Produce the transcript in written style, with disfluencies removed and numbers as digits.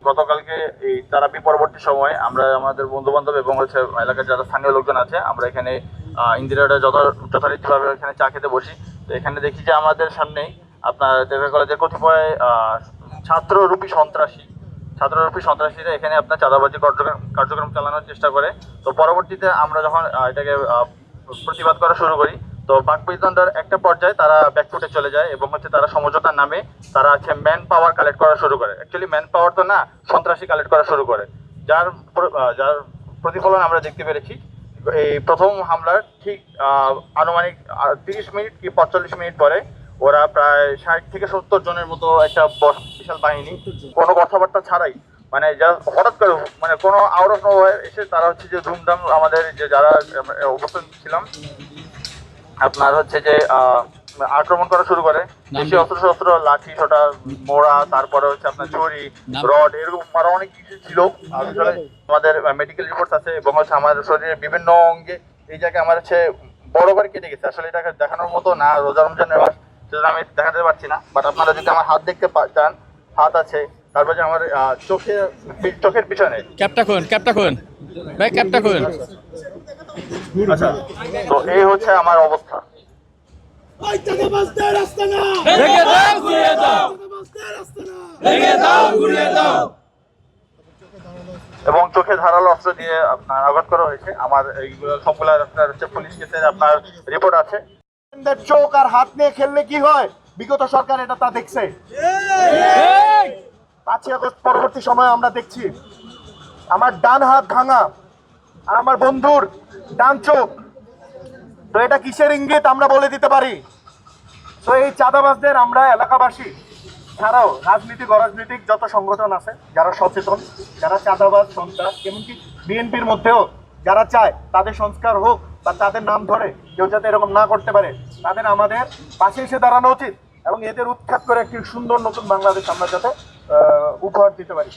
গতকালকে এই তারাপি পরবর্তী সময়ে আমরা আমাদের বন্ধু বান্ধব এবং এলাকার যারা স্থানীয় লোকজন আছে আমরা এখানে ইন্দিরা রোডে যথারীতিভাবে এখানে চা খেতে বসি। তো এখানে দেখি যে আমাদের সামনেই আপনার দেবের কলেজের কতিপয় ছাত্ররূপী সন্ত্রাসীরা এখানে আপনার চাঁদাবাজি কার্যক্রম চালানোর চেষ্টা করে। তো পরবর্তীতে আমরা যখন এটাকে প্রতিবাদ করা শুরু করি, তো বাকবিতণ্ডার একটা পর্যায়ে তারা ব্যাকফুটে চলে যায় এবং তারা সমঝোতার নামে তারা ম্যান পাওয়ার কালেক্ট করা শুরু করে। অ্যাকচুয়ালি ম্যান পাওয়ার তো না, সন্ত্রাসী কালেক্ট করা শুরু করে, যার যার প্রতিফলন আমরা দেখতে পেরেছি। এই প্রথম হামলার ঠিক আনুমানিক 30 মিনিট কি 45 মিনিট পরে ওরা প্রায় 60 থেকে 70 জনের মতো একটা বিশাল বাহিনী কোনো কথাবার্তা ছাড়াই, মানে যা হঠাৎ করে, মানে কোনো আউট অফ নোওয়্যার এসে তারা যে ধুমধাম আমাদের যে যারা উপস্থিত ছিলাম আপনার যে আক্রমণ করা শুরু করে। দেশি অস্ত্র লাঠি ছোটা মোড়া, তারপরে আপনার ছুরি রড, এরকম আরো অনেক কিছু ছিল। আসলে আমাদের মেডিকেল রিপোর্ট আছে এবং আমাদের শরীরের বিভিন্ন অঙ্গে এই জায়গায় আমার বড় করে কেটে গেছে। আসলে এটাকে দেখানোর মতো না, রোজা রমজানের মাস, সেটা আমি দেখাতে পারছি না। বাট আপনারা যদি আমার হাত দেখতে চান, হাত আছে। তারপরে আমার চোখের পিছনে ক্যাপটা খুন ভাই, ক্যাপটা খুন। আচ্ছা, তো এই আমার অবস্থা। এবং চোখে ধারালো অস্ত্র দিয়ে আপনার আঘাত করা হয়েছে। আমার এইগুলো সবগুলো আপনার পুলিশ কেসের আপনার রিপোর্ট আছে। চোখ আর হাত নিয়ে খেললে কি হয়, বিগত সরকার এটা তা দেখছে। 5ই আগস্ট পরবর্তী সময়ে আমরা দেখছি আমার ডান হাত ভাঙা আর আমার বন্ধুর ডান চোখ। তো এটা কিসের ইঙ্গিত আমরা বলে দিতে পারি। তো এই চাঁদাবাজদের আমরা এলাকাবাসী ছাড়াও রাজনীতিক অরাজনৈতিক যত সংগঠন আছে যারা সচেতন, যারা চাঁদাবাজ সন্ত্রাস, এমনকি বিএনপির মধ্যেও যারা চায় তাদের সংস্কার হোক বা তাদের নাম ধরে কেউ যাতে এরকম না করতে পারে, তাদের আমাদের পাশে এসে দাঁড়ানো উচিত এবং এদের উৎখাত করে একটি সুন্দর নতুন বাংলাদেশ আমরা যাতে উপহার দিতে পারি।